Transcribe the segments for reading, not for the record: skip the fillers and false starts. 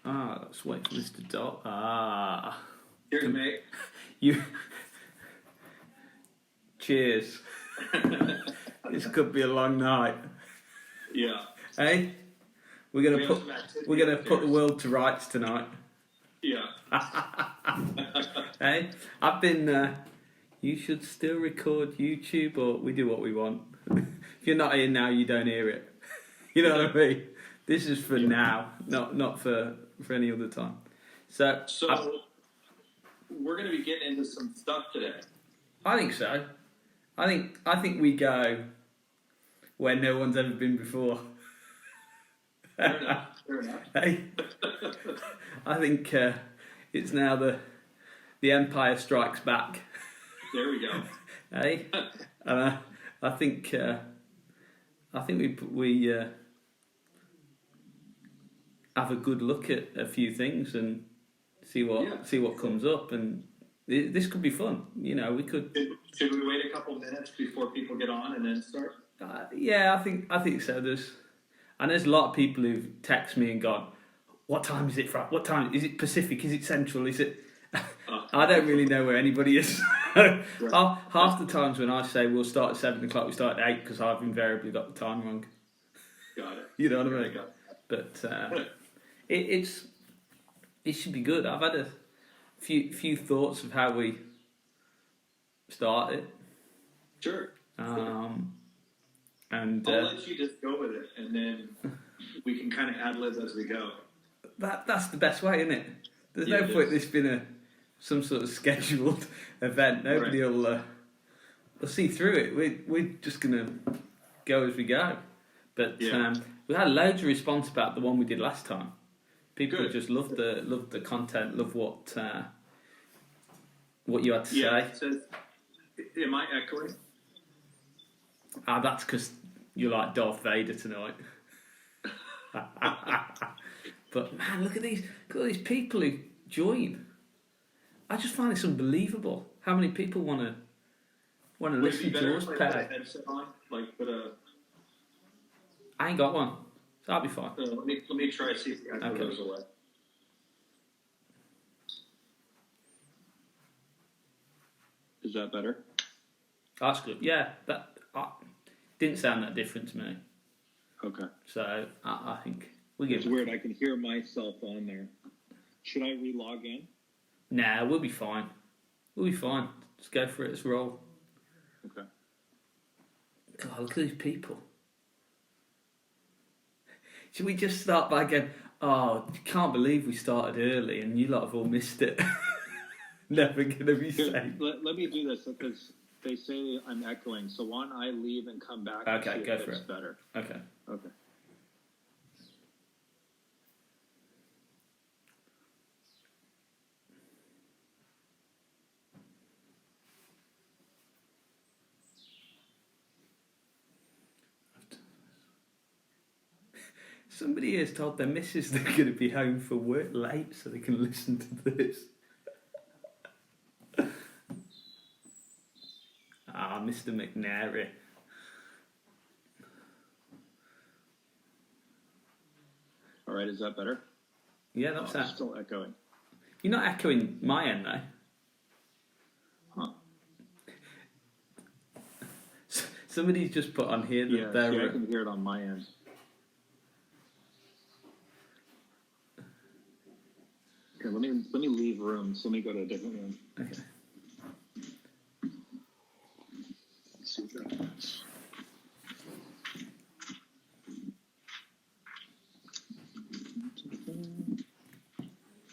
Let's wait for Mr. Dot. Cheers, mate. You. Cheers. This could be a long night. Yeah. Hey, we're gonna put the world to rights tonight. Yeah. Hey, I've been. You should still record YouTube, or we do what we want. If you're not here now, you don't hear it. You know what I mean? This is for now, not for any other time. So we're going to be getting into some stuff today. I think so. I think we go where no one's ever been before. Fair enough. Hey, I think it's now the Empire Strikes Back. There we go. Hey, and I think we have a good look at a few things and see what comes up, and this could be fun. You know, we could. Should we wait a couple minutes before people get on and then start? Yeah, I think so. There's a lot of people who've texted me and gone, "What time is it from? What time is it? Pacific? Is it Central? Is it?" I don't really know where anybody is. Half the times when I say we'll start at 7 o'clock, we start at 8 because I've invariably got the time wrong. Got it. You know what I mean? But it should be good. I've had a few thoughts of how we start it. Sure. And I'll let you just go with it, and then we can kind of ad-lib as we go. That's the best way, isn't it? There's no point this being some sort of scheduled event. Nobody will see through it. We're just gonna go as we go. But we had loads of response about the one we did last time. People just loved the content, loved what you had to say. It says, am I echoing? That's because you're like Darth Vader tonight. But man, look at all these people who join. I just find this unbelievable. How many people want to listen to us? Put a headset on, I ain't got one, so I'll be fine. Let me try to see if the echo goes away. Is that better? That's good. Yeah, that didn't sound that different to me. Okay. So I think we get. It's weird. I can hear myself on there. Should I re-log in? Nah, we'll be fine. We'll be fine. Just go for it. Let's roll. Okay. God, look at these people. Should we just start by going, oh, can't believe we started early and you lot have all missed it. Never going to be safe. Let me do this because they say I'm echoing. So why don't I leave and come back and see go if for it's it. Better. Okay. Somebody has told their missus they're going to be home for work late so they can listen to this. Mr. McNary. All right, is that better? Yeah, that's that. Still echoing. You're not echoing my end, though. Huh. Somebody's just put on here that they're... I can hear it on my end. Okay, let me leave rooms. Let me go to a different room. Okay. Let's see what that happens.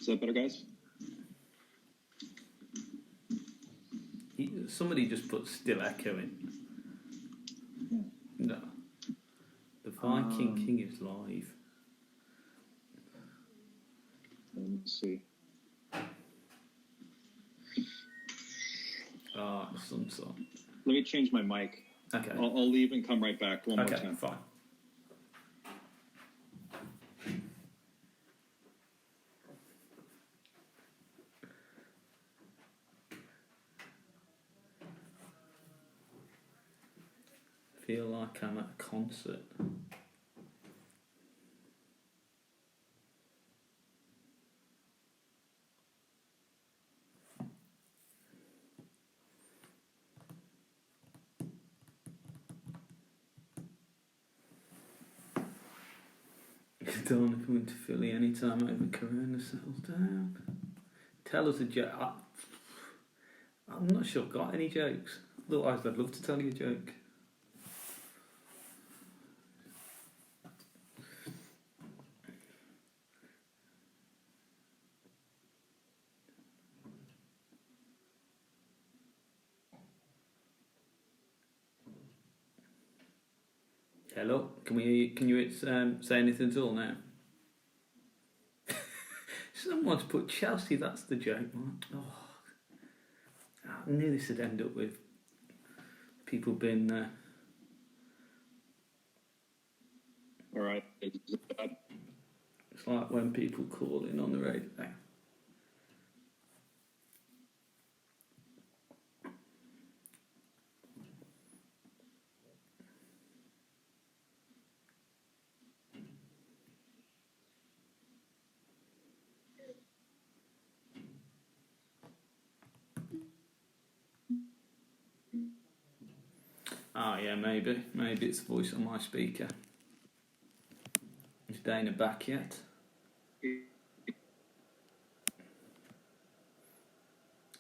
Is that better, guys? Somebody just put still echoing. No. The Viking King is live. Let me see. Some song. Let me change my mic. Okay. I'll leave and come right back one more time. Okay, fine. Feel like I'm at a concert. Cardona coming to Philly anytime over Corona settles down. Tell us a joke. I'm not sure I've got any jokes. Otherwise, I'd love to tell you a joke. Hello, can you say anything at all now? Someone's put Chelsea, that's the joke, man. Oh, I knew this would end up with people being All right. It's like when people call in on the radio. Oh yeah, maybe it's the voice on my speaker. Is Dana back yet? It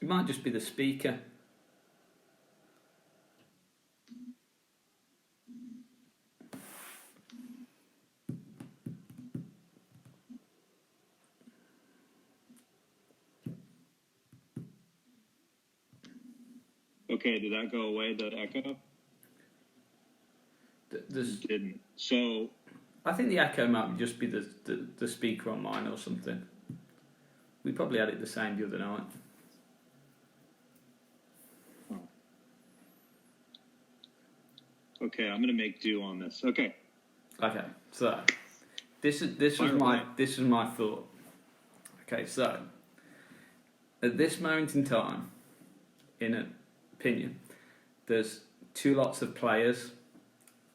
might just be the speaker. Okay, did that go away, that echo? It didn't. So I think the echo might just be the speaker on mine or something. We probably had it the same the other night. Okay, I'm gonna make do on this. Okay. Okay, so this was my thought. Okay, so at this moment in time, in an opinion, there's two lots of players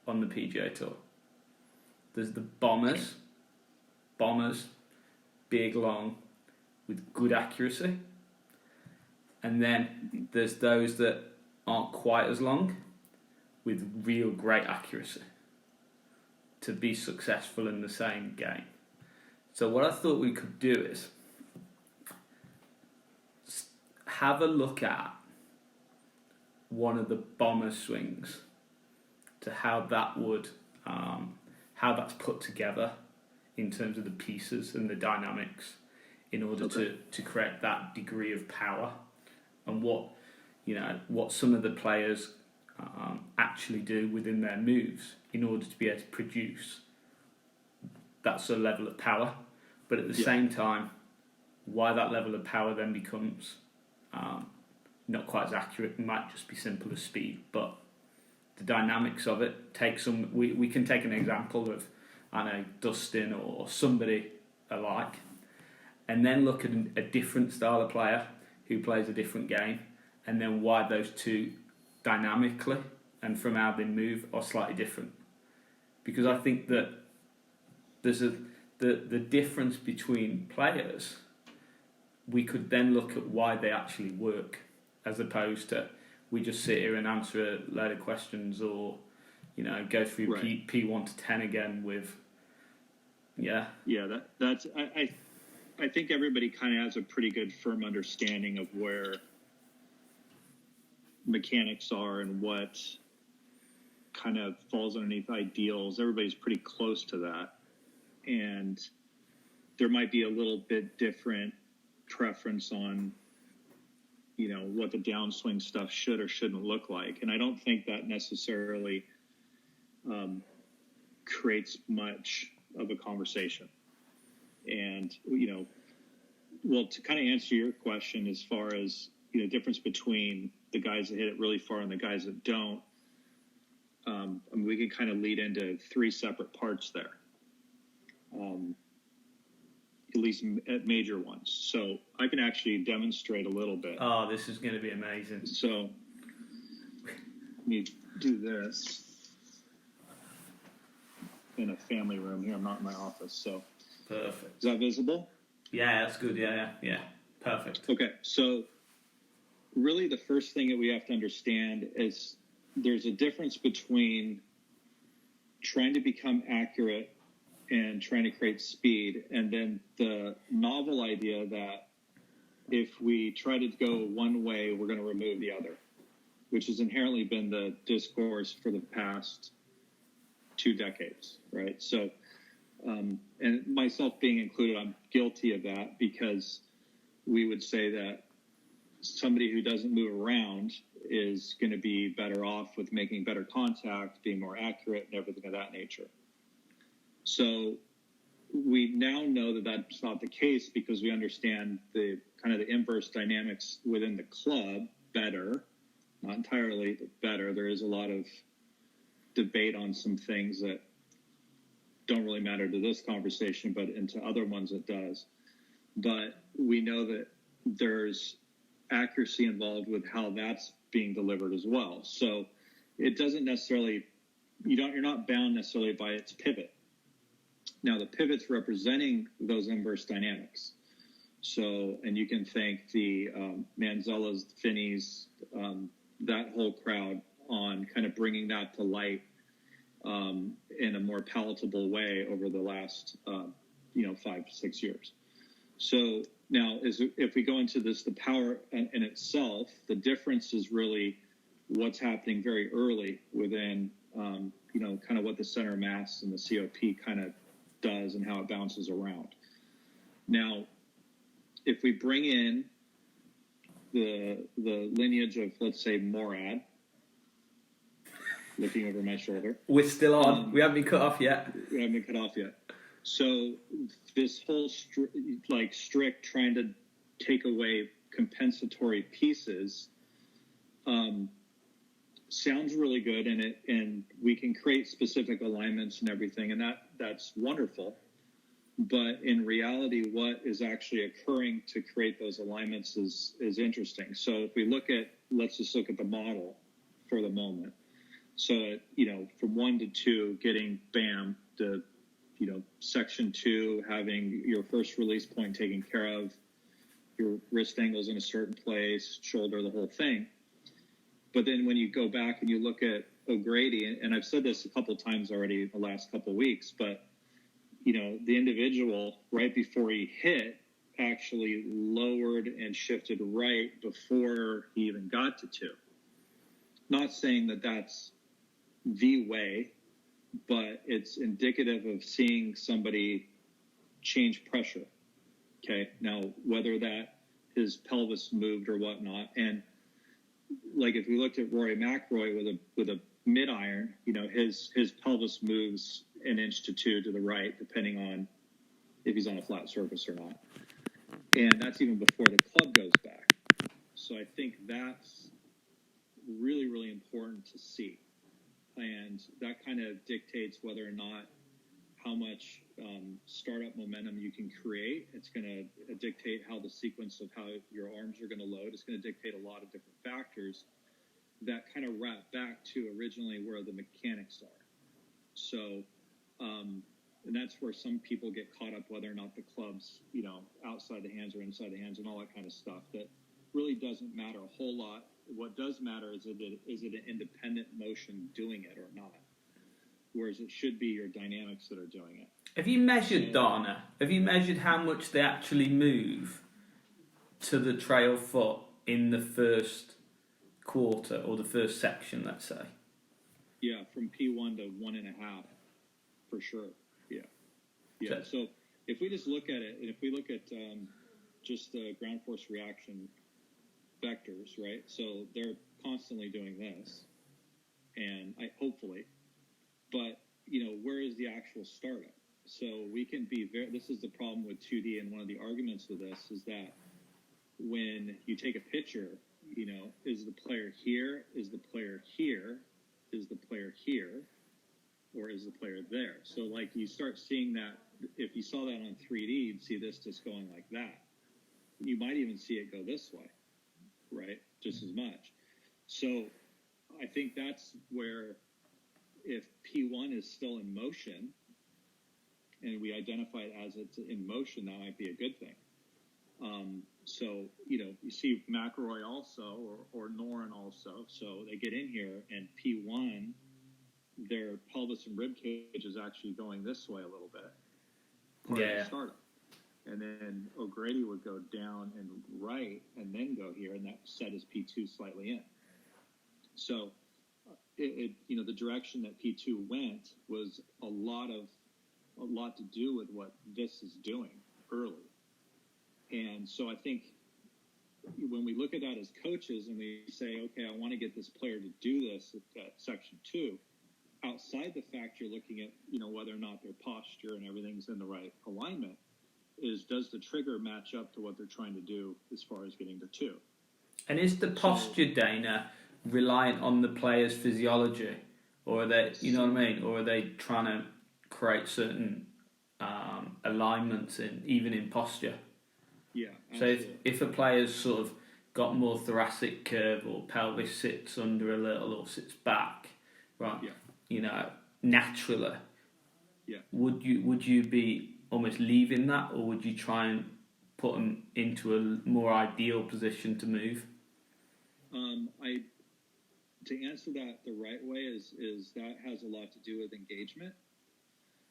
on the PGA Tour. There's the bombers, big, long, with good accuracy. And then there's those that aren't quite as long, with real great accuracy, to be successful in the same game. So what I thought we could do is have a look at one of the bomber swings, to how that would, how that's put together in terms of the pieces and the dynamics in order to create that degree of power, and what some of the players actually do within their moves in order to be able to produce that sort of level of power, but at the same time, why that level of power then becomes not quite as accurate. It might just be simple as speed, but the dynamics of it. We can take an example of, I know, Dustin or somebody alike, and then look at a different style of player who plays a different game, and then why those two dynamically and from how they move are slightly different. Because I think that there's the difference between players, we could then look at why they actually work, as opposed to we just sit here and answer a load of questions, or go through P1 to 10 again with that's I think everybody kind of has a pretty good firm understanding of where mechanics are and what kind of falls underneath ideals. Everybody's pretty close to that, and there might be a little bit different preference on what the downswing stuff should or shouldn't look like. And I don't think that necessarily creates much of a conversation. And, to kind of answer your question as far as, difference between the guys that hit it really far and the guys that don't, we can kind of lead into three separate parts there. At least at major ones. So I can actually demonstrate a little bit. Oh, this is going to be amazing. So let me do this in a family room here. I'm not in my office, so. Perfect. Is that visible? Yeah, that's good. Yeah. Perfect. Okay, so really the first thing that we have to understand is there's a difference between trying to become accurate and trying to create speed. And then the novel idea that if we try to go one way, we're going to remove the other, which has inherently been the discourse for the past 2 decades, right? So, and myself being included, I'm guilty of that, because we would say that somebody who doesn't move around is going to be better off with making better contact, being more accurate, and everything of that nature. So we now know that that's not the case, because we understand the kind of the inverse dynamics within the club better, not entirely, but better. There is a lot of debate on some things that don't really matter to this conversation, but into other ones it does. But we know that there's accuracy involved with how that's being delivered as well. So it doesn't necessarily, you're not bound necessarily by its pivot. Now the pivot's representing those inverse dynamics. So, and you can thank the Manzellas, Finneys, that whole crowd on kind of bringing that to light in a more palatable way over the last 5-6 years. So now, if we go into this, the power in itself, the difference is really what's happening very early within, kind of what the center of mass and the COP kind of does and how it bounces around. Now, if we bring in the lineage of, let's say, Morad, looking over my shoulder. We're still on. We haven't been cut off yet. We haven't been cut off yet. So this whole strict trying to take away compensatory pieces sounds really good, and we can create specific alignments and everything, and that's wonderful. But in reality, what is actually occurring to create those alignments is interesting. So if we let's just look at the model for the moment. So from 1 to 2, getting bam, the section 2, having your first release point taken care of, your wrist angles in a certain place, shoulder, the whole thing. But then when you go back and you look at O'Grady, and I've said this a couple times already in the last couple of weeks, but the individual right before he hit actually lowered and shifted right before he even got to 2. Not saying that that's the way, but it's indicative of seeing somebody change pressure. Okay. Now, whether that his pelvis moved or whatnot. And like, if we looked at Rory McIlroy with a mid iron, his pelvis moves 1 inch to 2 to the right, depending on if he's on a flat surface or not. And that's even before the club goes back. So I think that's really, really important to see. And that kind of dictates whether or not how much startup momentum you can create. It's going to dictate how the sequence of how your arms are going to load. It's going to dictate a lot of different factors that kind of wrap back to originally where the mechanics are. So, and that's where some people get caught up, whether or not the club's, outside the hands or inside the hands and all that kind of stuff. That really doesn't matter a whole lot. What does matter is it an independent motion doing it or not? Whereas it should be your dynamics that are doing it. Have you measured, Dana? Have you measured how much they actually move to the trail foot in the first quarter or the first section, let's say? Yeah, from P1 to 1.5, for sure. Yeah. Okay. So if we just look at it, and if we look at just the ground force reaction vectors, right? So they're constantly doing this, and hopefully, but where is the actual startup? So we can be this is the problem with 2D, and one of the arguments with this is that when you take a picture, is the player here? Is the player here? Is the player here? Or is the player there? So like you start seeing that, if you saw that on 3D, you'd see this just going like that. You might even see it go this way, right? Just as much. So I think that's where, if P1 is still in motion and we identify it as it's in motion, that might be a good thing. So, you see McIlroy also, or Noren also. So they get in here, and P1 their pelvis and rib cage is actually going this way a little bit prior to startup. And then O'Grady would go down and right and then go here, and that set his P2 slightly in. So the direction that P2 went was a lot to do with what this is doing early. And so I think when we look at that as coaches and we say, okay, I want to get this player to do this at section 2, outside the fact you're looking at, whether or not their posture and everything's in the right alignment, does the trigger match up to what they're trying to do as far as getting to 2? And is the posture, Dana, reliant on the player's physiology? Or are they, you know what I mean? Or are they trying to create certain alignments even in posture? Yeah. Absolutely. So if a player's sort of got more thoracic curve or pelvis sits under a little or sits back, right? Yeah. Naturally. Yeah. Would you be almost leaving that, or would you try and put them into a more ideal position to move? To answer that the right way is that has a lot to do with engagement.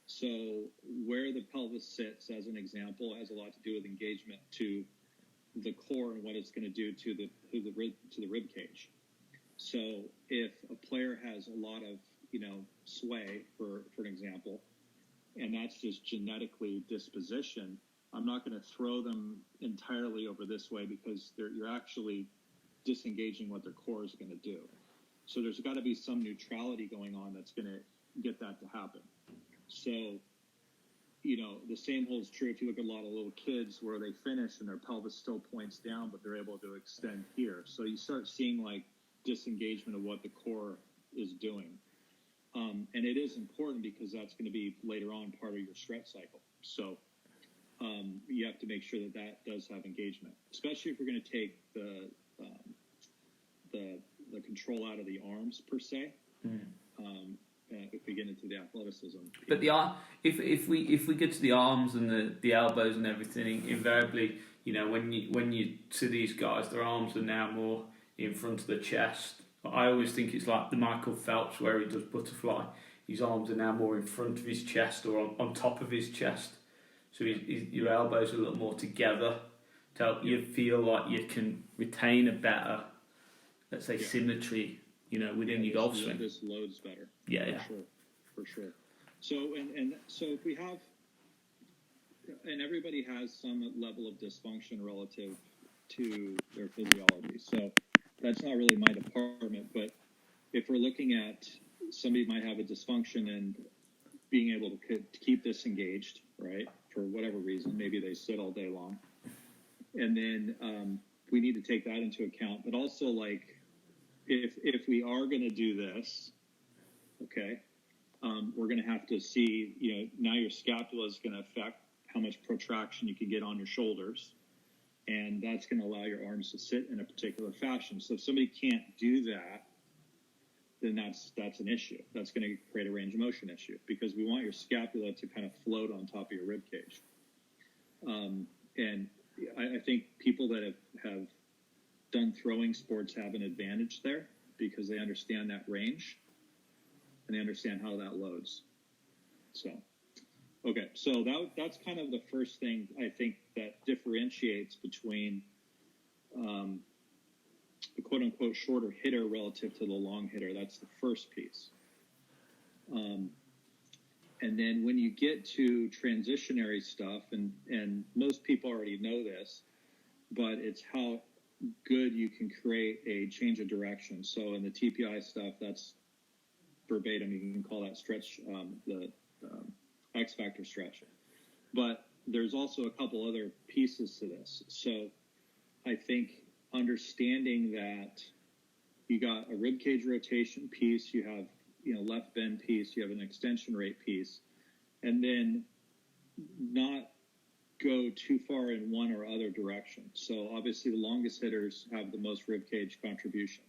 So where the pelvis sits, as an example, has a lot to do with engagement to the core and what it's going to do to the rib cage. So if a player has a lot of sway, for an example, and that's just genetically disposition, I'm not going to throw them entirely over this way because you're actually disengaging what their core is going to do. So there's got to be some neutrality going on that's going to get that to happen. So, the same holds true if you look at a lot of little kids where they finish and their pelvis still points down, but they're able to extend here. So you start seeing like disengagement of what the core is doing. And it is important because that's going to be later on part of your stretch cycle. So you have to make sure that does have engagement, especially if you're going to take the control out of the arms per se. If we get into the athleticism, but if we get to the arms and the elbows and everything, invariably, when you see these guys, their arms are now more in front of the chest. I always think it's like the Michael Phelps where he does butterfly. His arms are now more in front of his chest or on top of his chest, so your elbows are a little more together to help you feel like you can retain a better, let's say, symmetry, within your golf swing. This loads better. Yeah. For sure. So so if we have, and everybody has some level of dysfunction relative to their physiology. So that's not really my department, but if we're looking at somebody might have a dysfunction and being able to keep disengaged, right, for whatever reason, maybe they sit all day long, and then we need to take that into account. But also, like, if we are going to do this, okay, we're going to have to see, now your scapula is going to affect how much protraction you can get on your shoulders, and that's going to allow your arms to sit in a particular fashion. So if somebody can't do that, then that's an issue. That's going to create a range of motion issue because we want your scapula to kind of float on top of your rib cage. And I think people that have done throwing sports have an advantage there because they understand that range and they understand how that loads. So, okay, so that's kind of the first thing I think that differentiates between the quote-unquote shorter hitter relative to the long hitter. That's the first piece. And then when you get to transitionary stuff, and most people already know this, but it's how good you can create a change of direction. So in the TPI stuff, that's verbatim. You can call that stretch the X factor stretch. But there's also a couple other pieces to this. So I think understanding that you got a rib cage rotation piece, you have left bend piece, you have an extension rate piece, and then not go too far in one or other direction. So obviously the longest hitters have the most rib cage contribution.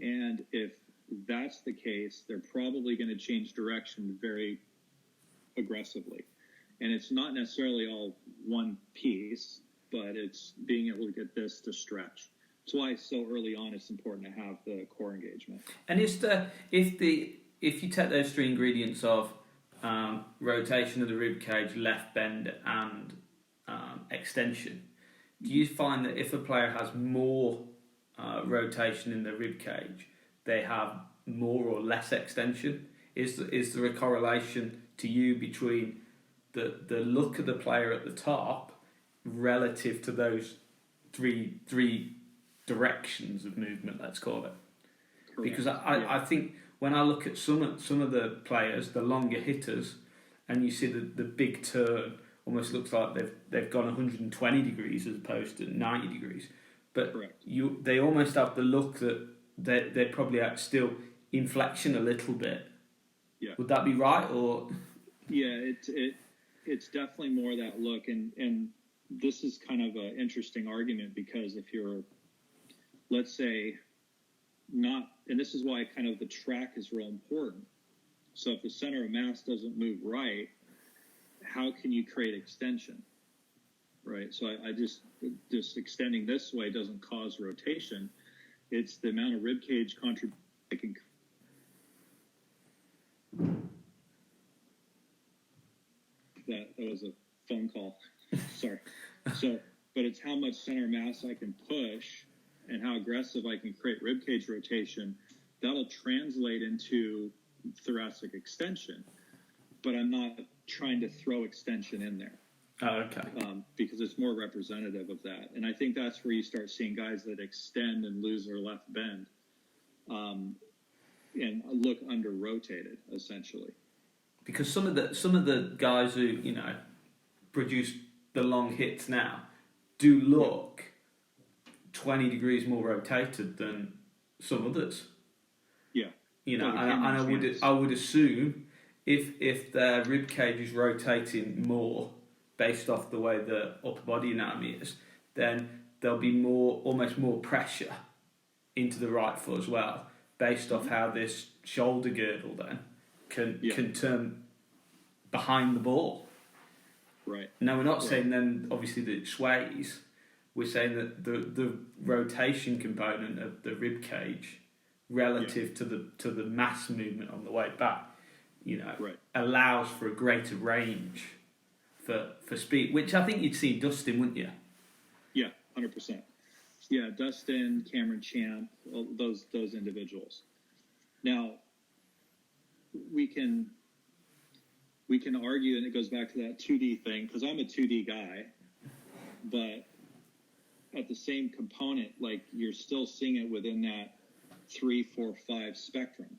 And if that's the case, they're probably going to change direction very aggressively. And it's not necessarily all one piece, but it's being able to get this to stretch. That's why so early on it's important to have the core engagement. And if if you take those three ingredients of rotation of the rib cage, left bend, and extension, do you find that if a player has more rotation in the rib cage, they have more or less extension? Is there a correlation to you between the look of the player at the top relative to those three directions of movement, let's call it? Correct. Because I think when I look at some of the players, the longer hitters, and you see the big turn, almost looks like they've gone 120 degrees as opposed to 90 degrees. But they almost have the look that they're probably at still inflection a little bit. Yeah. Would that be right? Or yeah, it's definitely more that look, and this is kind of an interesting argument, because if you're, let's say, not, and this is why kind of the track is real important. So if the center of mass doesn't move right, how can you create extension, right? So I just extending this way doesn't cause rotation. It's the amount of rib cage contribution. That was a phone call. Sorry. So, but it's how much center mass I can push and how aggressive I can create rib cage rotation. That'll translate into thoracic extension, but I'm not trying to throw extension in there. Oh, okay. Because it's more representative of that. And I think that's where you start seeing guys that extend and lose their left bend and look under-rotated, essentially. Because some of the guys who, produce the long hits now do look 20 degrees more rotated than some others. Yeah. I would assume if their rib cage is rotating more based off the way the upper body anatomy is, then there'll be almost more pressure into the right foot as well, based off how this shoulder girdle then can turn behind the ball. Right. Now, we're not saying then obviously that it sways. We're saying that the rotation component of the rib cage relative to the mass movement on the way back, allows for a greater range for speed, which I think you'd see Dustin, wouldn't you? Yeah, 100%. Yeah, Dustin, Cameron Champ, those individuals. Now, we can argue, and it goes back to that 2D thing, because I'm a 2D guy, but at the same component, like, you're still seeing it within that 3, 4, 5 spectrum.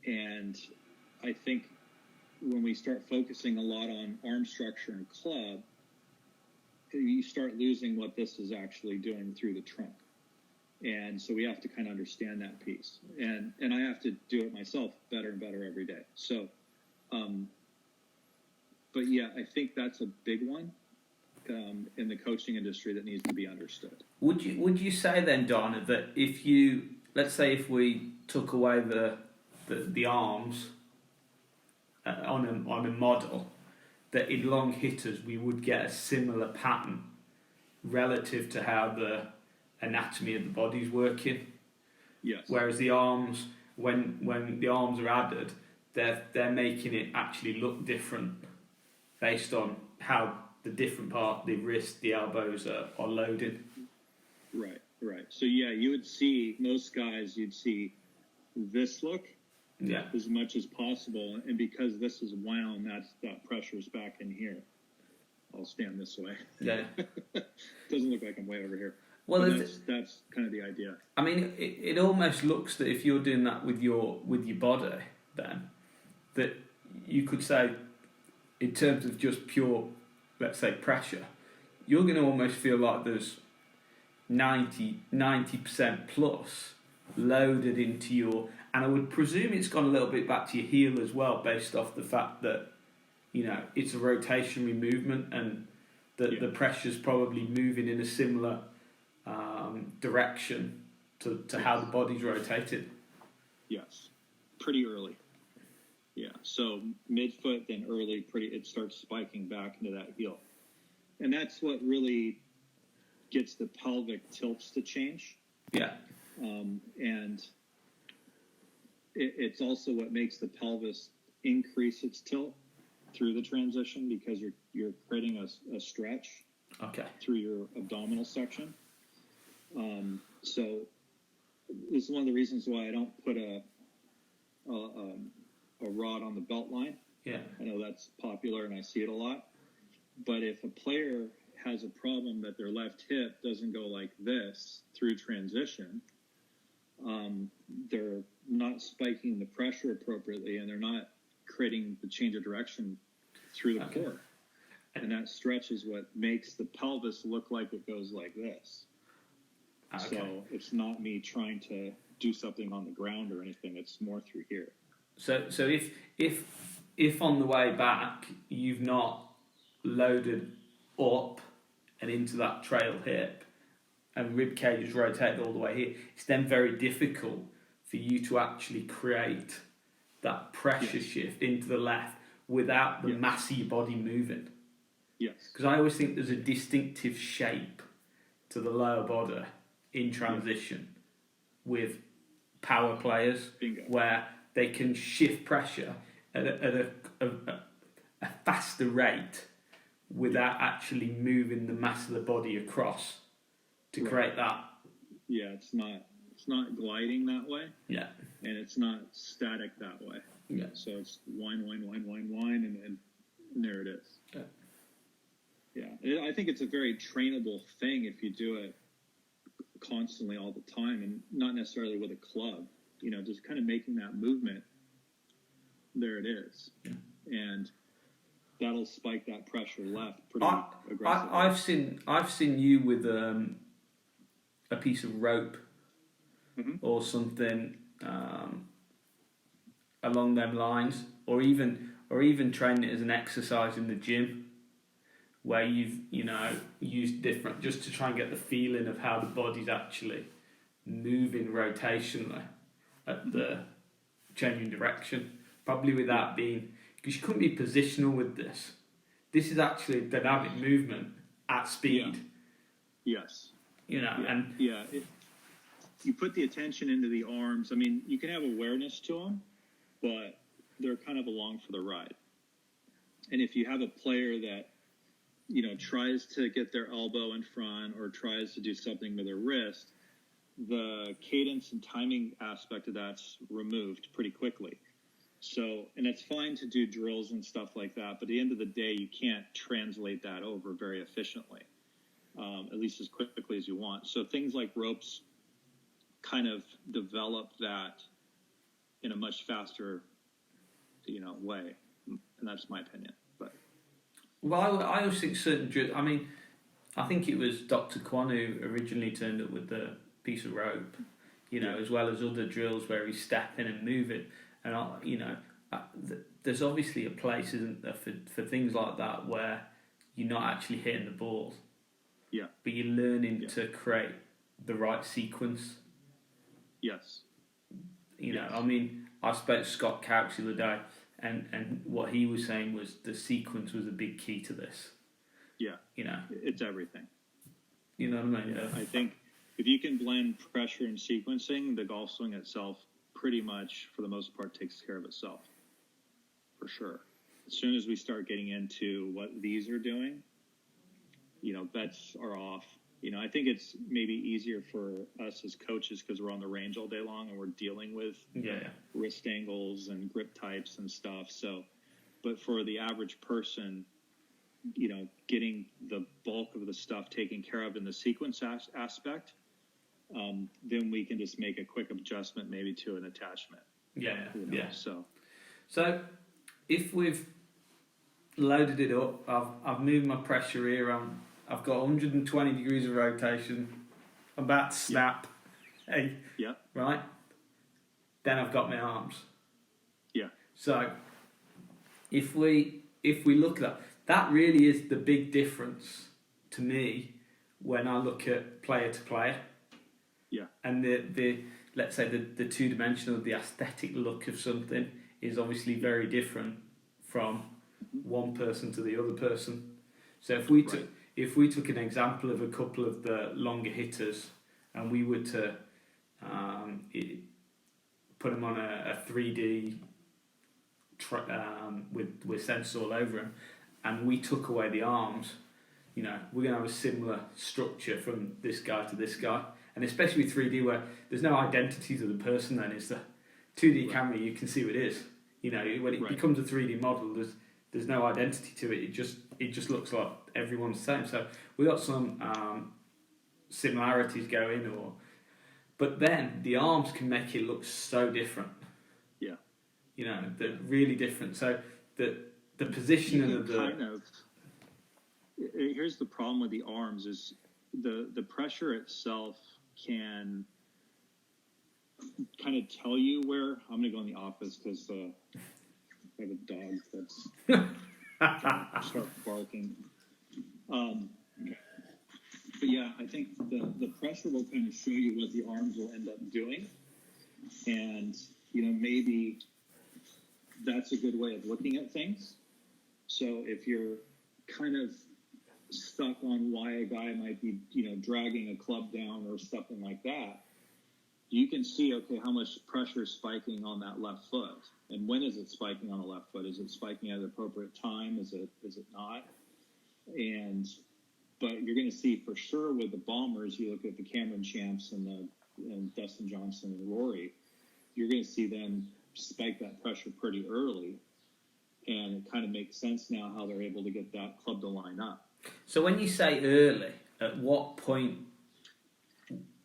And I think when we start focusing a lot on arm structure and club, you start losing what this is actually doing through the trunk. And so we have to kind of understand that piece. And I have to do it myself better and better every day. So, but yeah, I think that's a big one in the coaching industry that needs to be understood. Would you say then, Donna, that if we took away the arms on a model, that in long hitters we would get a similar pattern relative to how the anatomy of the body's working? Yes. Whereas the arms, when the arms are added, they're making it actually look different based on how the different part, the wrist, the elbows are loaded. Right. So yeah, you would see most guys, you'd see this look as much as possible, and because this is wound, that pressure's back in here. I'll stand this way. Yeah. Doesn't look like I'm way over here. Well, that's kind of the idea. I mean, it almost looks that if you're doing that with your body, then that you could say, in terms of just pure, let's say, pressure, you're going to almost feel like there's 90% plus loaded into your, and I would presume it's gone a little bit back to your heel as well, based off the fact that it's a rotationary movement, and that the pressure's probably moving in a similar direction to how the body's rotated. Yes, pretty early. Yeah, so midfoot, then early, it starts spiking back into that heel. And that's what really gets the pelvic tilts to change. Yeah. And it's also what makes the pelvis increase its tilt through the transition, because you're creating a stretch through your abdominal section. So this is one of the reasons why I don't put a rod on the belt line. Yeah. I know that's popular and I see it a lot. But if a player has a problem that their left hip doesn't go like this through transition, they're not spiking the pressure appropriately, and they're not creating the change of direction through the core. And that stretch is what makes the pelvis look like it goes like this. Okay. So it's not me trying to do something on the ground or anything. It's more through here. So if on the way back you've not loaded up and into that trail hip and rib cage is rotated all the way here, it's then very difficult for you to actually create that pressure shift into the left without the mass of your body moving. Yes. Because I always think there's a distinctive shape to the lower body in transition with power players. Bingo. Where they can shift pressure at a faster rate without actually moving the mass of the body across to create that. Yeah, it's not gliding that way. Yeah. And it's not static that way. Yeah. So it's whine, and there it is. Yeah. Yeah. I think it's a very trainable thing if you do it constantly all the time, and not necessarily with a club. Just kind of making that movement. There it is. Yeah. And that'll spike that pressure left pretty aggressively. I've seen you with a piece of rope or something along them lines, or even training it as an exercise in the gym, where you've used different, just to try and get the feeling of how the body's actually moving rotationally at the changing direction. Probably without being, because you couldn't be positional with this. This is actually dynamic movement at speed. Yeah. Yes. And you put the attention into the arms. I mean, you can have awareness to them, but they're kind of along for the ride. And if you have a player that, tries to get their elbow in front or tries to do something with their wrist, the cadence and timing aspect of that's removed pretty quickly. So, and it's fine to do drills and stuff like that, but at the end of the day, you can't translate that over very efficiently, at least as quickly as you want. So things like ropes kind of develop that in a much faster, way. And that's my opinion. But well, I always think certain drills, I think it was Dr. Kwan who originally turned up with the piece of rope, as well as other drills where he's stepping and moving. And there's obviously a place, isn't there, for things like that where you're not actually hitting the balls, but you're learning to create the right sequence. Yes. I spoke to Scott Couch the other day, and what he was saying was the sequence was a big key to this. Yeah. It's everything. You know what I mean? I think if you can blend pressure and sequencing, the golf swing itself pretty much, for the most part, takes care of itself, for sure. As soon as we start getting into what these are doing, bets are off. I think it's maybe easier for us as coaches because we're on the range all day long and we're dealing with wrist angles and grip types and stuff. So, but for the average person, getting the bulk of the stuff taken care of in the sequence aspect, then we can just make a quick adjustment maybe to an attachment. So if we've loaded it up, I've moved my pressure here, I've got 120 degrees of rotation, I'm about to snap. Hey. Yeah. Right? Then I've got my arms. Yeah. So if we look at that really is the big difference to me when I look at player to player. Yeah. And the let's say the two-dimensional, the aesthetic look of something is obviously very different from one person to the other person. So if we took an example of a couple of the longer hitters and we were to put them on a 3D with sensors all over them, and we took away the arms, we're going to have a similar structure from this guy to this guy. And especially with 3D, where there's no identity to the person, then it's the 2D camera, you can see who it is. When it becomes a 3D model, there's no identity to it. It just looks like everyone's the same. So we got some similarities going, but then the arms can make it look so different. Yeah. They're really different. So the positioning of the here's the problem with the arms is the pressure itself can kind of tell you where. I'm gonna go in the office because I have a dog that's start barking. But yeah, I think the pressure will kind of show you what the arms will end up doing, and maybe that's a good way of looking at things. So if you're kind of stuck on why a guy might be, dragging a club down or something like that, you can see, okay, how much pressure is spiking on that left foot, and when is it spiking on the left foot? Is it spiking at the appropriate time? Is it not? But you're going to see for sure with the bombers. You look at the Cameron Champs and Dustin Johnson and Rory, you're going to see them spike that pressure pretty early, and it kind of makes sense now how they're able to get that club to line up. So when you say early, at what point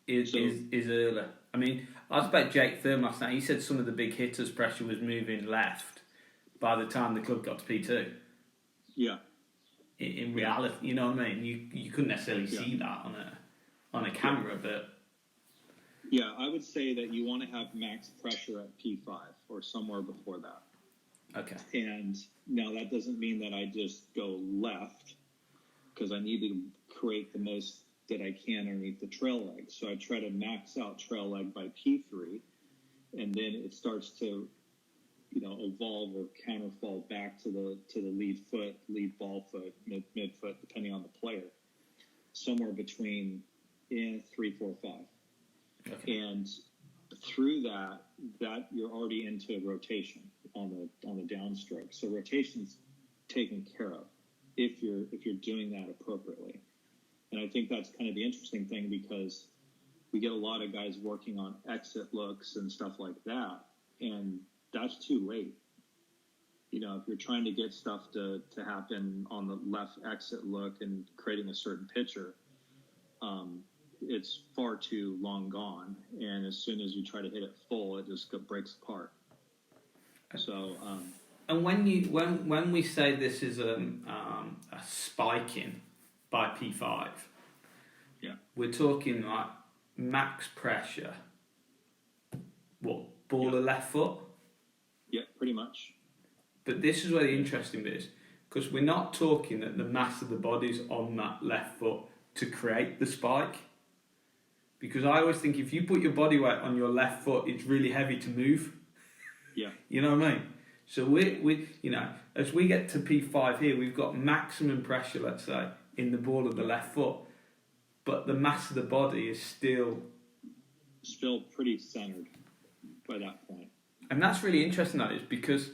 is early? I mean, I spoke to Jake Thurm last night. He said some of the big hitters' pressure was moving left by the time the club got to P2. Yeah. In reality, you know what I mean? You couldn't necessarily see that on a camera, but... Yeah, I would say that you want to have max pressure at P5 or somewhere before that. Okay. And now that doesn't mean that I just go left, because I need to create the most that I can underneath the trail leg. So I try to max out trail leg by P3, and then it starts to, evolve or counterfall back to the lead foot, lead ball foot, mid foot, depending on the player. Somewhere between 3, 4, 5. Okay. And through that you're already into rotation on the downstroke. So rotation's taken care of if you're doing that appropriately. And I think that's kind of the interesting thing, because we get a lot of guys working on exit looks and stuff like that, and that's too late. If you're trying to get stuff to happen on the left exit look and creating a certain picture, it's far too long gone. And as soon as you try to hit it full, it just breaks apart. So, and when we say this is a spiking by P5, we're talking like max pressure. What, ball of left foot? Yeah, pretty much. But this is where the interesting bit is, because we're not talking that the mass of the body's on that left foot to create the spike. Because I always think if you put your body weight on your left foot, it's really heavy to move. Yeah. You know what I mean? So we as we get to P5 here, we've got maximum pressure, let's say, in the ball of the left foot, but the mass of the body is still pretty centered by that point. And that's really interesting, that is, because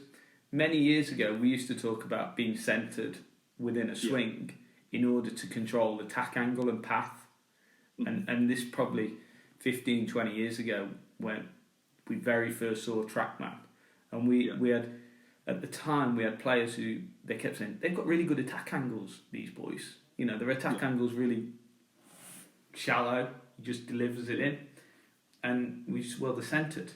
many years ago we used to talk about being centered within a swing in order to control the tack angle and path. And this probably 15, 20 years ago when we very first saw TrackMan. And we had, at the time, we had players who, they kept saying, they've got really good attack angles, these boys. Their attack angle's really shallow, he just delivers it in. And we just, they're centered.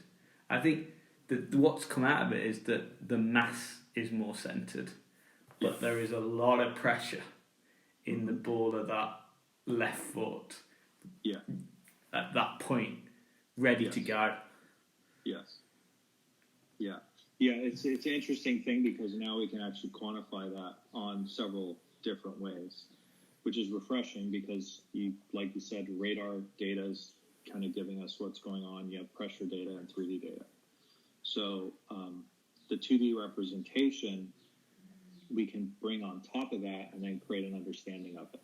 I think that what's come out of it is that the mass is more centered, but there is a lot of pressure in the ball of that left foot. Yeah. At that point, ready to go. Yes. Yeah. Yeah, it's an interesting thing, because now we can actually quantify that on several different ways, which is refreshing, because like you said, radar data is kind of giving us what's going on. You have pressure data and 3D data. So the 2D representation we can bring on top of that and then create an understanding of it.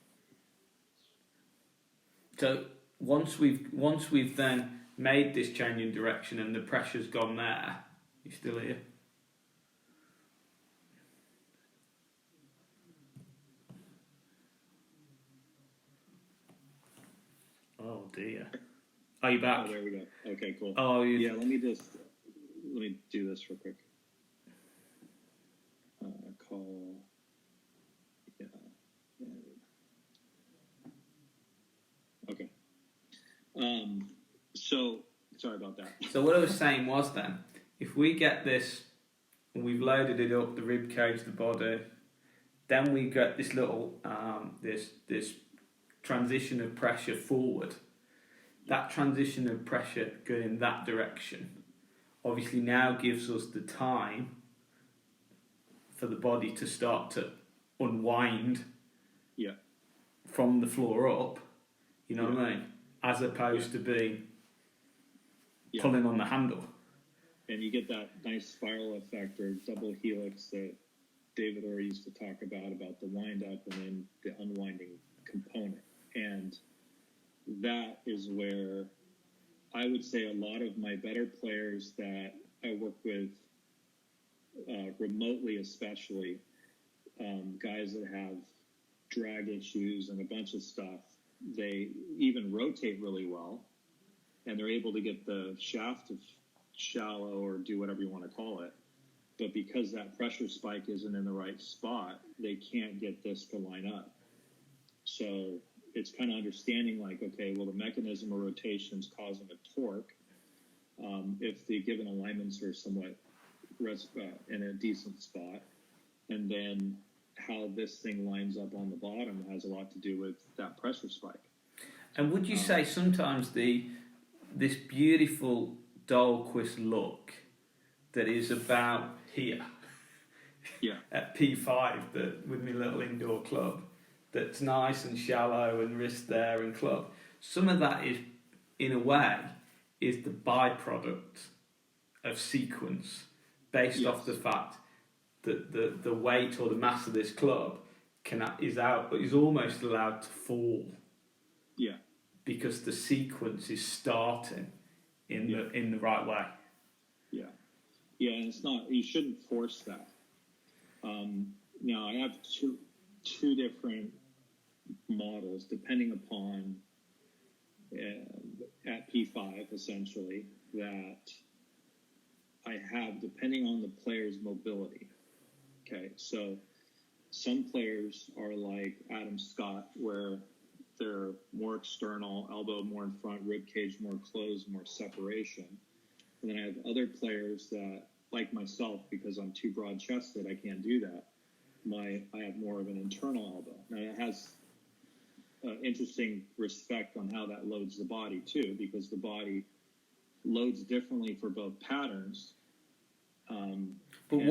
So once we've then made this change in direction and the pressure's gone there, you're still here. Oh dear. Are you back? Oh, there we go. Okay, cool. Oh, yeah. Let me do this real quick. Call. Yeah. Okay. So sorry about that. So what I was saying was then, if we get this, and we've loaded it up, the rib cage, the body, then we get this little this transition of pressure forward. That transition of pressure going in that direction, obviously now gives us the time for the body to start to unwind. Yeah. From the floor up, you know what I mean, as opposed to being pulling on the handle. And you get that nice spiral effect or double helix that David Orr used to talk about the wind up and then the unwinding component. And that is where I would say a lot of my better players that I work with remotely, especially guys that have drag issues and a bunch of stuff, they even rotate really well and they're able to get the shaft shallow or do whatever you want to call it. But because that pressure spike isn't in the right spot, they can't get this to line up. So it's kind of understanding like, okay, well, the mechanism of rotation is causing a torque. If the given alignments are somewhat in a decent spot, and then how this thing lines up on the bottom has a lot to do with that pressure spike. And would you say sometimes this beautiful Dahlquist look that is about here, at P5, with my little indoor club, that's nice and shallow and wrist there and club, some of that is, in a way, is the byproduct of sequence based off the fact that the weight or the mass of this club is almost allowed to fall. Yeah. Because the sequence is starting in the right way. Yeah. Yeah, and it's not, you shouldn't force that. Now I have two different models depending upon at P5 essentially that I have depending on the player's mobility. Okay, so some players are like Adam Scott where they're more external, elbow more in front, rib cage more closed, more separation. And then I have other players that, like myself, because I'm too broad-chested, I can't do that. I have more of an internal elbow. Now it has interesting respect on how that loads the body too, because the body loads differently for both patterns. But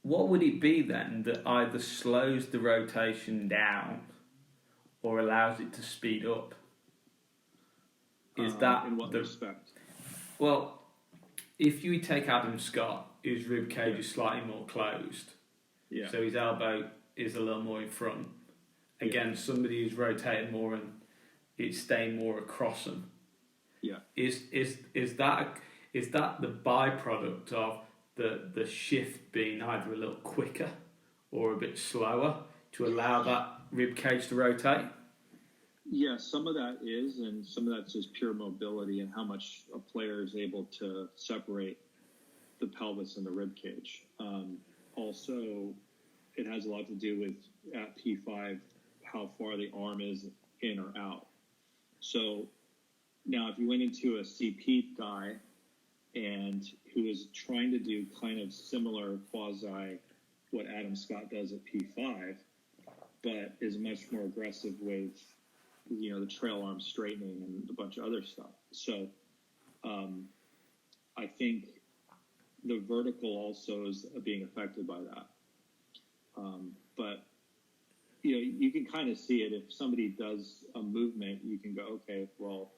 what would it be then that either slows the rotation down or allows it to speed up? Is that in what respect? Well, if you take Adam Scott, whose rib cage is slightly more closed, so his elbow is a little more in front, against somebody who's rotating more and it's staying more across them. Yeah. Is that the byproduct of the shift being either a little quicker or a bit slower to allow that rib cage to rotate? Yeah, some of that is, and some of that's just pure mobility and how much a player is able to separate the pelvis and the rib cage. Also, it has a lot to do with at P5 how far the arm is in or out. So now if you went into a CP guy and who is trying to do kind of similar quasi what Adam Scott does at P5, but is much more aggressive with, the trail arm straightening and a bunch of other stuff. So I think the vertical also is being affected by that. But, you can kind of see it. If somebody does a movement, you can go, okay, well,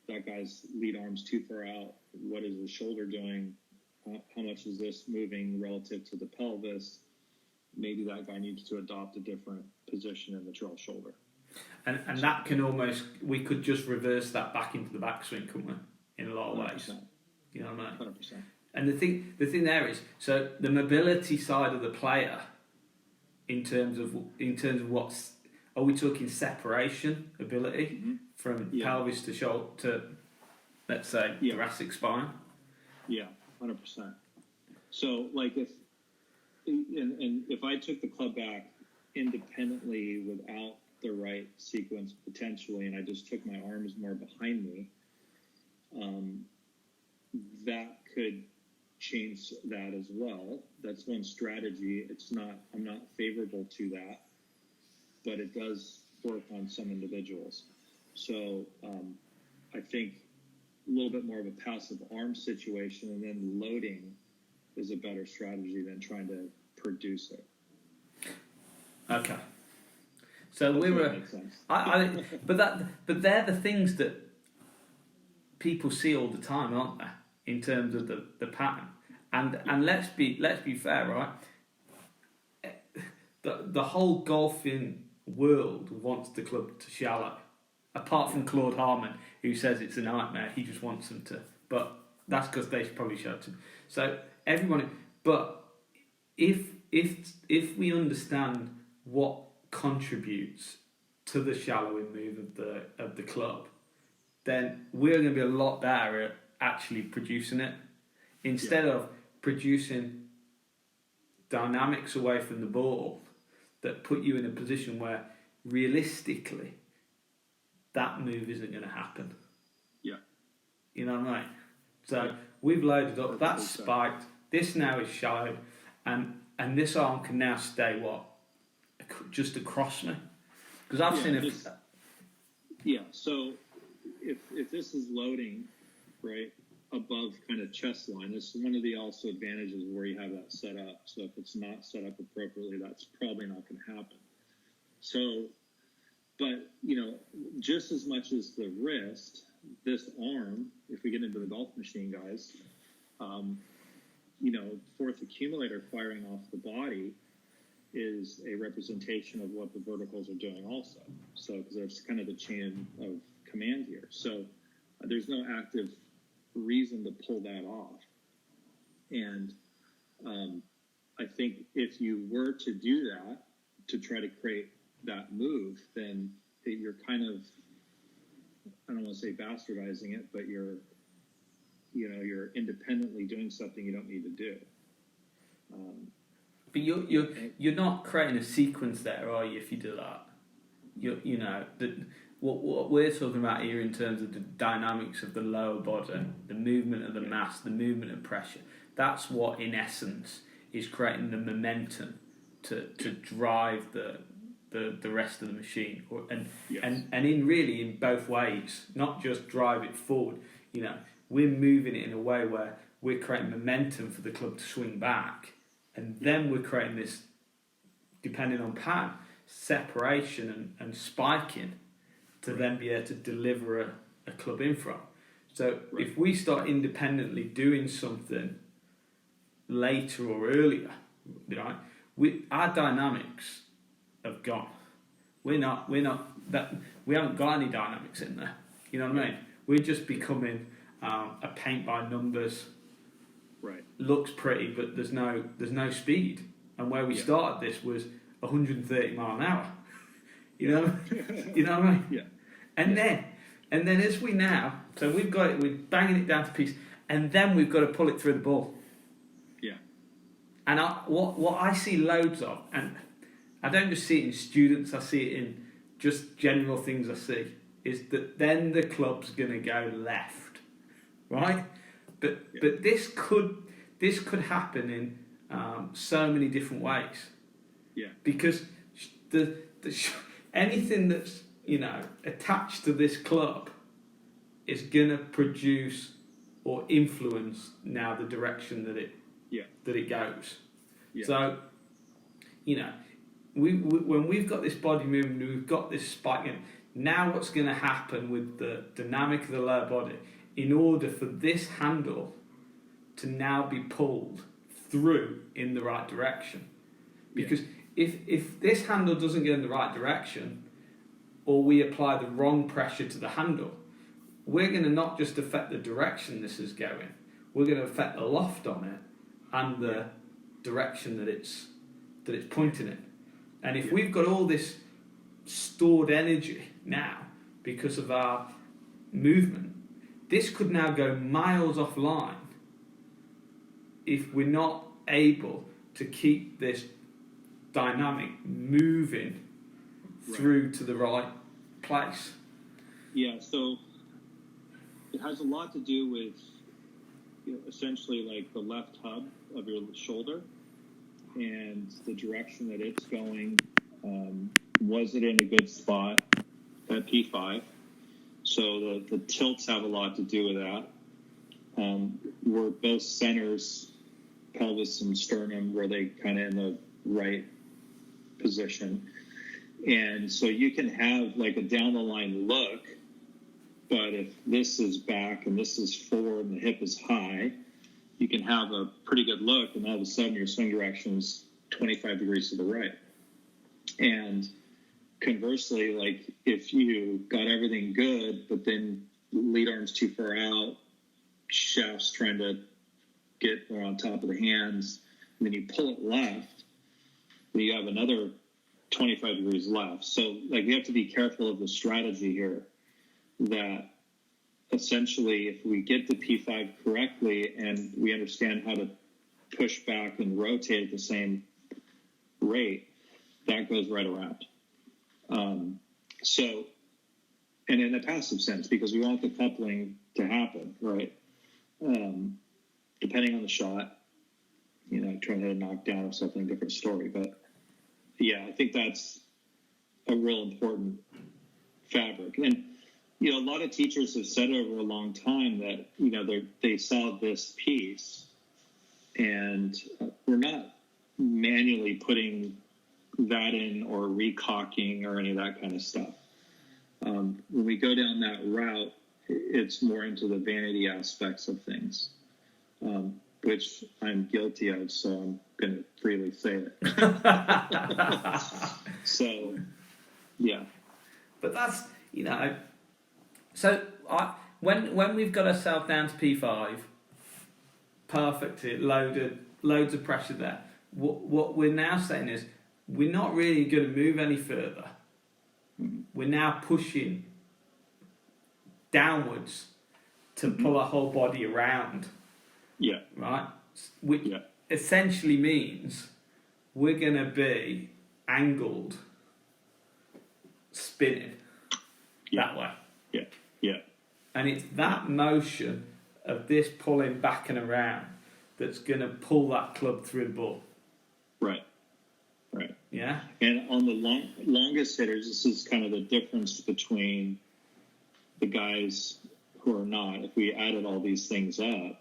that guy's lead arm's too far out. What is his shoulder doing? How much is this moving relative to the pelvis? Maybe that guy needs to adopt a different position in the trail shoulder. And that can we could just reverse that back into the backswing, couldn't we? in a lot of ways. 100%. You know what I mean? 100%. And the thing there is, so the mobility side of the player, in terms of what's, are we talking separation ability from pelvis to shoulder to, let's say, thoracic spine? Yeah, 100%. So like if I took the club back independently without the right sequence potentially, and I just took my arms more behind me, that could change that as well. That's one strategy. I'm not favorable to that, but it does work on some individuals. So I think a little bit more of a passive arm situation, and then loading is a better strategy than trying to produce it. Okay. So we were, but they're the things that people see all the time, aren't they? In terms of the pattern, and let's be fair, right? The whole golfing world wants the club to shallow, apart from Claude Harmon, who says it's a nightmare. He just wants them to, but that's because they probably showed him. So everyone, but if we understand what contributes to the shallowing move of the club, then we're going to be a lot better at actually producing it, instead of producing dynamics away from the ball that put you in a position where realistically that move isn't going to happen. Yeah. You know what I mean? So we've loaded up, that's spiked, this now is shallow, and this arm can now stay just across me, because I've seen it. So if this is loading right above kind of chest line, this is one of the also advantages where you have that set up. So if it's not set up appropriately, that's probably not going to happen. So, but just as much as the wrist, this arm, if we get into the golf machine, guys, fourth accumulator firing off the body is a representation of what the verticals are doing also. So, because there's kind of the chain of command here. So there's no active reason to pull that off. And I think if you were to do that, to try to create that move, then you're kind of, I don't want to say bastardizing it, but you're independently doing something you don't need to do. But you're not creating a sequence there, are you? If you do that, what we're talking about here in terms of the dynamics of the lower body, the movement of the mass, the movement of pressure. That's what, in essence, is creating the momentum to drive the rest of the machine, and in both ways, not just drive it forward. We're moving it in a way where we're creating momentum for the club to swing back, and then we're creating this, depending on pattern, separation and spiking to then be able to deliver a club in from. So if we start independently doing something later or earlier, right, our dynamics have gone. We haven't got any dynamics in there. You know what I mean? We're just becoming a paint by numbers. Right. Looks pretty, but there's no speed. And where we started this was 130 mile an hour. You know what I mean? Yeah. And then as we now, so we've got it, we're banging it down to pieces, and then we've got to pull it through the ball. Yeah. And what I see loads of, and I don't just see it in students, I see it in just general things I see, is that then the club's going to go left, right? But this could happen in so many different ways. Yeah. Because anything that's attached to this club is going to produce or influence now the direction that it goes. Yeah. So, when we've got this body movement, we've got this spike. Now, what's going to happen with the dynamic of the lower body, in order for this handle to now be pulled through in the right direction? Because if this handle doesn't go in the right direction, or we apply the wrong pressure to the handle, we're going to not just affect the direction this is going, we're going to affect the loft on it and the direction that it's pointing in. And if we've got all this stored energy now because of our movement, this could now go miles offline if we're not able to keep this dynamic moving through to the right place. Yeah, so it has a lot to do with essentially like the left hub of your shoulder and the direction that it's going. Was it in a good spot at P5? So the tilts have a lot to do with that. Were both centers, pelvis and sternum, were they kind of in the right position? And so you can have like a down the line look, but if this is back and this is forward and the hip is high, you can have a pretty good look, and all of a sudden your swing direction is 25 degrees to the right. And conversely, like if you got everything good, but then lead arm's too far out, shaft's trying to get more on top of the hands, and then you pull it left, then you have another 25 degrees left. So like we have to be careful of the strategy here, that essentially if we get the P5 correctly and we understand how to push back and rotate at the same rate, that goes right around. So, and in a passive sense, because we want the coupling to happen, right? Depending on the shot, trying to knock down or something, different story. But yeah, I think that's a real important fabric. And, a lot of teachers have said over a long time that, they saw this piece, and we're not manually putting that in or recocking or any of that kind of stuff. When we go down that route, it's more into the vanity aspects of things, which I'm guilty of, so I'm going to freely say it. So, yeah. But that's, so when we've got ourselves down to P5, perfect, loads of pressure there. What we're now saying is we're not really going to move any further. We're now pushing downwards to pull our whole body around. Yeah. Right? Which essentially means we're going to be angled, spinning that way. Yeah. Yeah. And it's that motion of this pulling back and around that's going to pull that club through the ball. Right. Yeah. And on the longest hitters, this is kind of the difference between the guys who are not. If we added all these things up,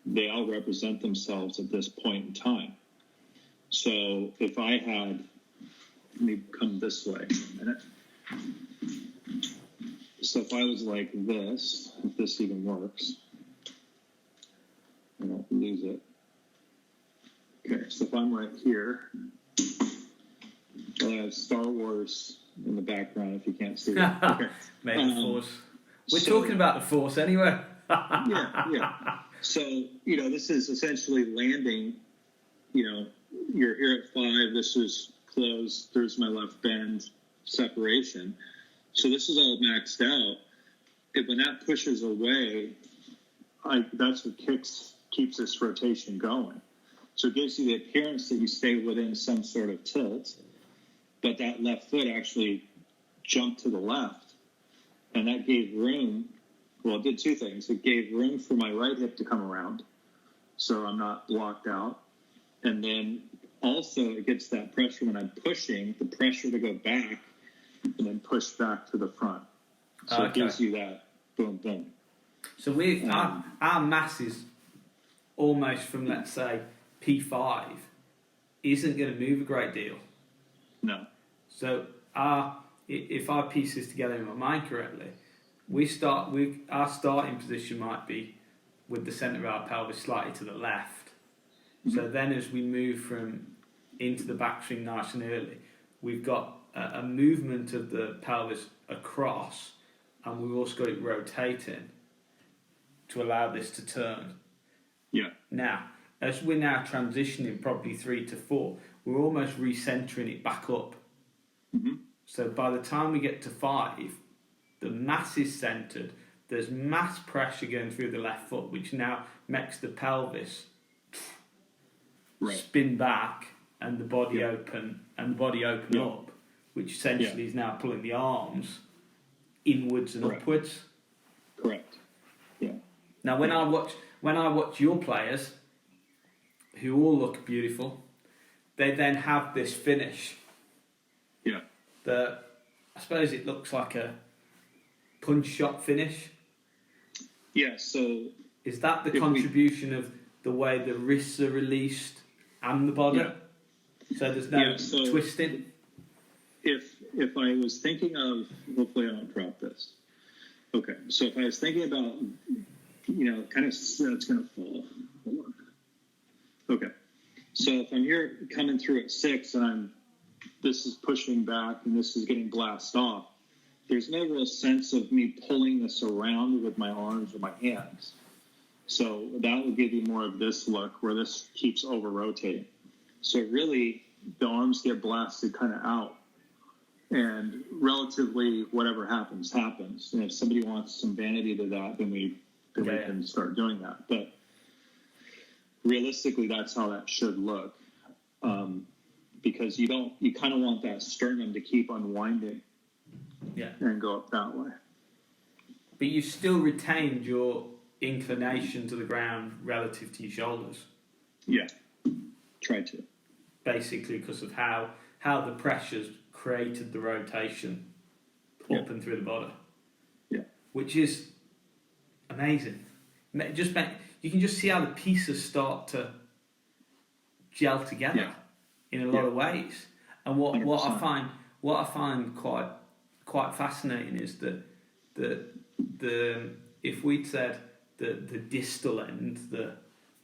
they all represent themselves at this point in time. So if I had, let me come this way a minute. So if I was like this, if this even works, I don't lose it. Okay, so if I'm right here, I have Star Wars in the background if you can't see it. Okay. Maybe the Force. We're talking about the Force anyway. Yeah. So, this is essentially landing, you're here at 5, this is closed, there's my left bend separation. So this is all maxed out. When that pushes away, that's what keeps this rotation going. So it gives you the appearance that you stay within some sort of tilt, but that left foot actually jumped to the left. And that gave room, it did two things. It gave room for my right hip to come around, so I'm not blocked out. And then also it gets that pressure when I'm pushing, the pressure to go back and then push back to the front. So it gives you that boom, boom. So our mass is almost from, let's say, P5 isn't going to move a great deal. No. So if I piece this together in my mind correctly, our starting position might be with the centre of our pelvis slightly to the left. Mm-hmm. So then as we move from into the backswing nice and early, we've got a movement of the pelvis across and we've also got it rotating to allow this to turn. Yeah. Now, as we're now transitioning probably 3 to 4, we're almost recentering it back up. Mm-hmm. So by the time we get to 5, the mass is centered. There's mass pressure going through the left foot, which now makes the pelvis spin back and the body open up, which essentially is now pulling the arms inwards and upwards. Correct. Yeah. Now, when I watch your players, who all look beautiful, they then have this finish. Yeah. That I suppose it looks like a punch shot finish. Yeah. So is that the contribution of the way the wrists are released and the body? Yeah. So there's no twisting. If I was thinking of, hopefully I don't drop this. Okay, so if I was thinking about, kind of, it's going to fall. Hold on. Okay, so if I'm here coming through at 6 and this is pushing back and this is getting blasted off, there's no real sense of me pulling this around with my arms or my hands. So that will give you more of this look where this keeps over rotating. So really, the arms get blasted kind of out. And relatively, whatever happens. And if somebody wants some vanity to that, then we can start doing that. But realistically, that's how that should look. Because you kind of want that sternum to keep unwinding and go up that way. But you still retained your inclination to the ground relative to your shoulders. Yeah, try to. Basically, because of how the pressures created the rotation up and through the body. Yeah. Which is amazing. You can just see how the pieces start to gel together in a lot of ways. And what I find quite fascinating is that the if we'd said the distal end,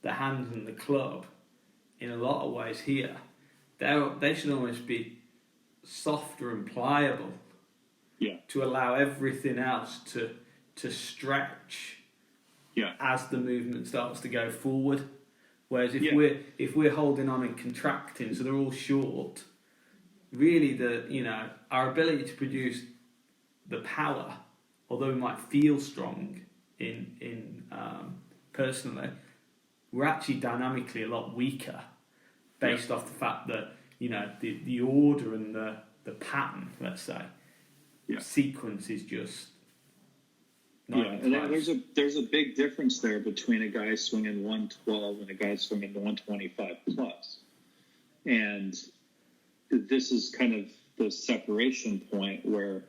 the hand and the club, in a lot of ways here, they should almost be softer and pliable to allow everything else to stretch as the movement starts to go forward. Whereas if we're holding on and contracting, so they're all short, really our ability to produce the power, although we might feel strong in personally, we're actually dynamically a lot weaker based off the fact that the order and the pattern, let's say, sequence is just and there's a big difference there between a guy swinging 112 and a guy swinging 125 plus, and this is kind of the separation point where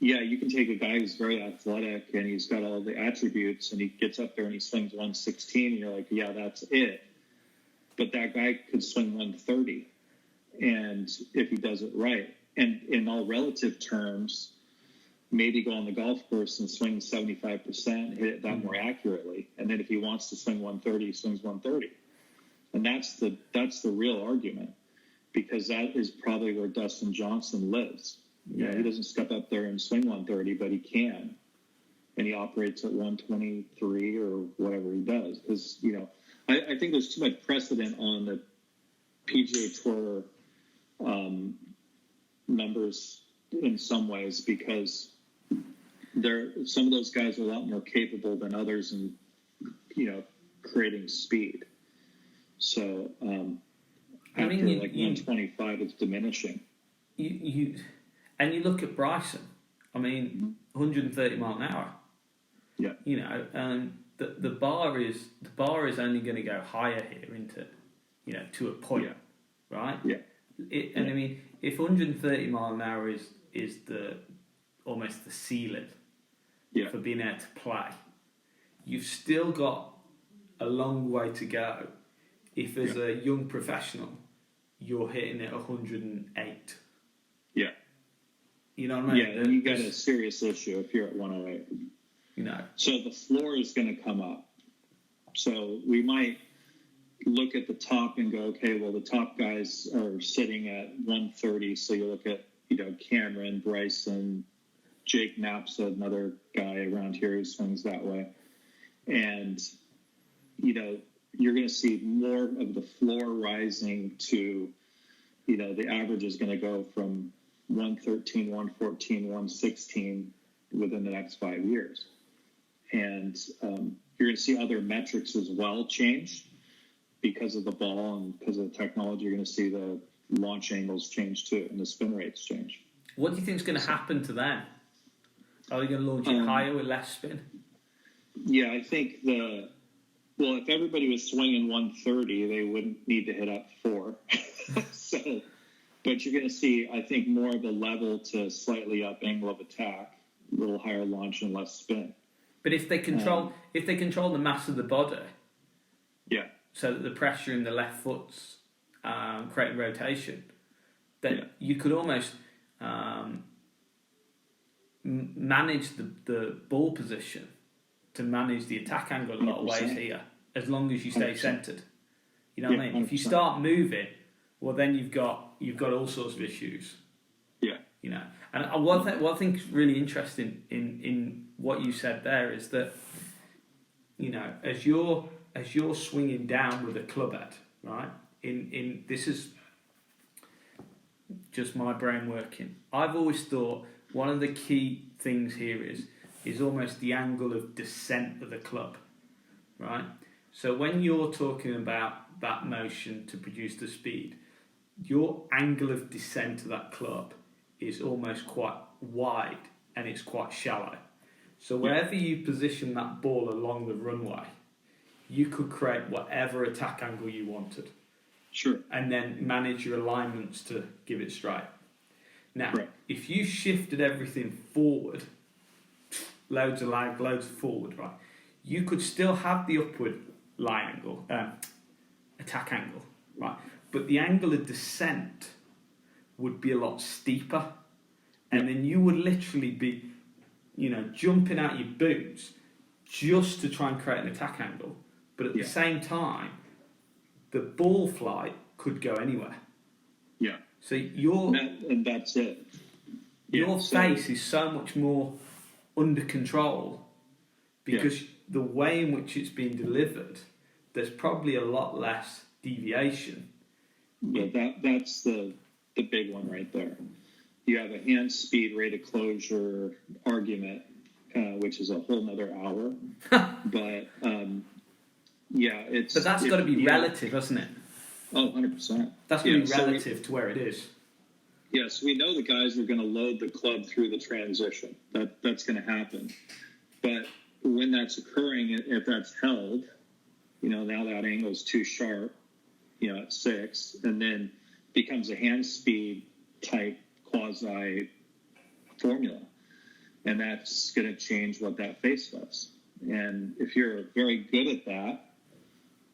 you can take a guy who's very athletic and he's got all the attributes and he gets up there and he swings 116 and you're like, that's it. But that guy could swing 130, and if he does it right, and in all relative terms, maybe go on the golf course and swing 75% and hit it that more accurately. And then if he wants to swing 130, he swings 130. And that's the real argument, because that is probably where Dustin Johnson lives. He doesn't step up there and swing 130, but he can, and he operates at 123 or whatever he does. Because I think there's too much precedent on the PGA Tour numbers in some ways, because some of those guys are a lot more capable than others in creating speed. So after 125, it's diminishing. And you look at Bryson. 130 mile an hour. Yeah. The bar is only going to go higher here, isn't it? To a point, right? Yeah. If 130 mile an hour is almost the ceiling for being able to play, you've still got a long way to go. If as a young professional, you're hitting it 108. Yeah. You know what I mean? Yeah, and you got a serious issue if you're at 108. So the floor is going to come up. So we might look at the top and go, okay, well, the top guys are sitting at 130. So you look at, Cameron, Bryson, Jake Knapp's another guy around here who swings that way. And, you're going to see more of the floor rising to, the average is going to go from 113, 114, 116 within the next 5 years. And you're going to see other metrics as well change because of the ball and because of the technology. You're going to see the launch angles change too and the spin rates change. What do you think is going to happen to them? Are they going to launch it higher with less spin? Yeah, I think if everybody was swinging 130, they wouldn't need to hit up 4. But you're going to see, I think, more of a level to slightly up angle of attack, a little higher launch and less spin. But if they control the mass of the body, yeah, so that the pressure in the left foot's creating rotation, then you could almost manage the ball position to manage the attack angle a lot of ways here, as long as you stay 100%. Centered. You know what I mean? 100%. If you start moving, well, then you've got all sorts of issues. Yeah. And what I think is really interesting in what you said there is that, as you're swinging down with a club head, right? In this is just my brain working. I've always thought one of the key things here is almost the angle of descent of the club, right? So when you're talking about that motion to produce the speed, your angle of descent of that club is almost quite wide and it's quite shallow. So wherever you position that ball along the runway, you could create whatever attack angle you wanted. Sure. And then manage your alignments to give it straight. Now, if you shifted everything forward, loads of lag, loads of forward, right, you could still have the upward line angle, attack angle, right? But the angle of descent would be a lot steeper. And then you would literally be, jumping out your boots just to try and create an attack angle. But at the same time, the ball flight could go anywhere. Yeah. So and that's it. Your face is so much more under control because the way in which it's being delivered, there's probably a lot less deviation. Yeah, that's the big one right there. You have a hand speed rate of closure argument, which is a whole nother hour. But But that's got to be relative, hasn't it? Oh, 100%. That's going to be relative to where it is. Yes, we know the guys are going to load the club through the transition. That's going to happen. But when that's occurring, if that's held, now that angle's too sharp, at 6, and then becomes a hand speed type quasi formula. And that's going to change what that face does. And if you're very good at that,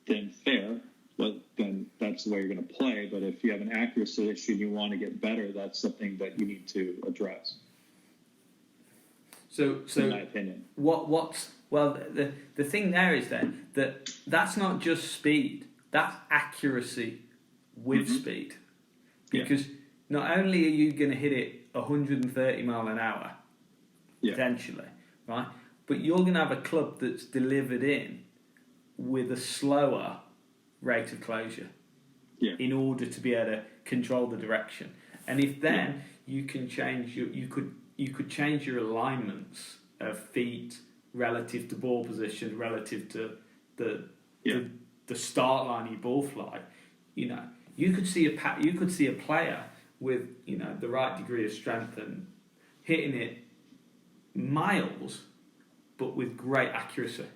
then fair. Well, then that's the way you're going to play. But if you have an accuracy issue and you want to get better, that's something that you need to address. So in my opinion, the thing there is then that's not just speed, that's accuracy with speed, because not only are you going to hit it 130 mile an hour potentially, right, but you're going to have a club that's delivered in with a slower rate of closure in order to be able to control the direction. And if then you can change you could change your alignments of feet relative to ball position, relative to the start line of your ball flight. You could see a player with the right degree of strength and hitting it miles, but with great accuracy.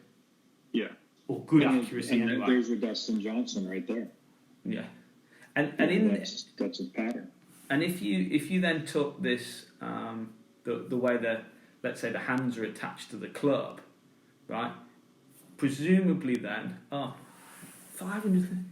Yeah. Or good accuracy and anyway. There's your Dustin Johnson right there. Yeah. That's a pattern. And if you then took this the way let's say the hands are attached to the club, right? Presumably then 500.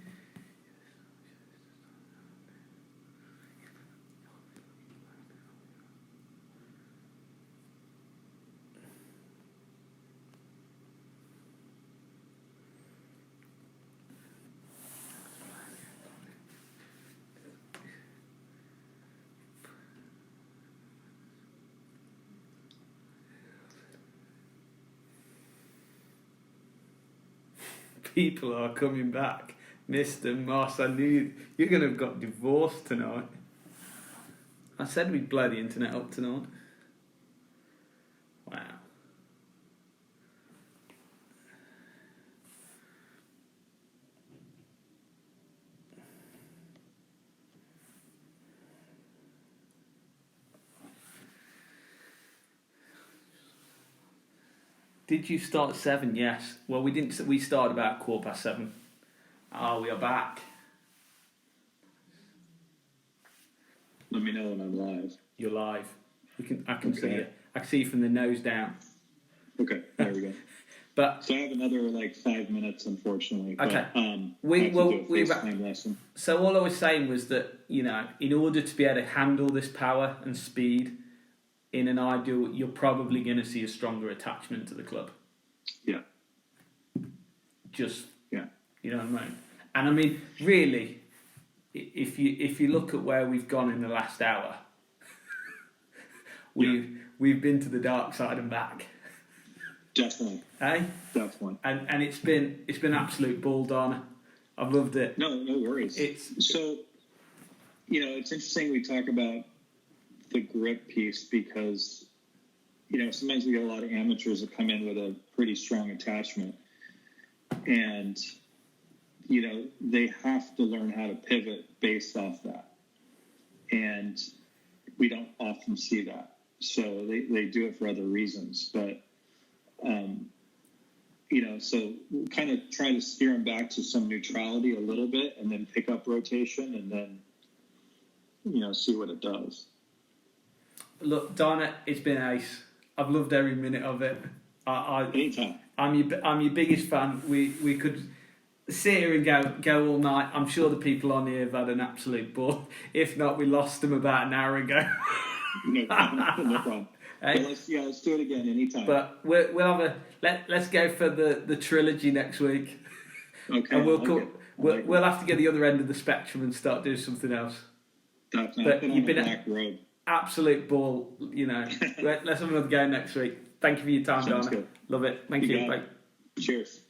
people are coming back. Mr. Moss, I knew you're going to have got divorced tonight. I said we'd blow the internet up tonight. Wow. Did you start at 7? Yes. Well, we didn't. We started about 7:15. Oh, we are back. Let me know when I'm live. You're live. I can see you. I can see you from the nose down. Okay, there we go. But so I have another 5 minutes, unfortunately. Okay. But, lesson. So all I was saying was that in order to be able to handle this power and speed, in an ideal, you're probably going to see a stronger attachment to the club. Yeah. Just yeah. You know what I mean? And I mean, really, if you look at where we've gone in the last hour, we've been to the dark side and back. Definitely. Eh? Definitely. And it's been absolute ball, Donna. I've loved it. No worries. So, it's interesting we talk about the grip piece because, sometimes we get a lot of amateurs that come in with a pretty strong attachment. And, they have to learn how to pivot based off that. And we don't often see that. So they do it for other reasons. But, so we'll kind of try to steer them back to some neutrality a little bit and then pick up rotation and then, see what it does. Look, Donna, it's been ace. I've loved every minute of it. Anytime. I'm your biggest fan. We could sit here and go all night. I'm sure the people on here have had an absolute ball. If not, we lost them about an hour ago. No problem. Hey? Let's do it again anytime. But we'll have let's go for the trilogy next week. Okay. And we'll have to get the other end of the spectrum and start doing something else. Definitely. But you've been black road. Absolute ball. Let's have another go next week. Thank you for your time, Sounds Donna. good. Love it. Thank you. Bye. Cheers.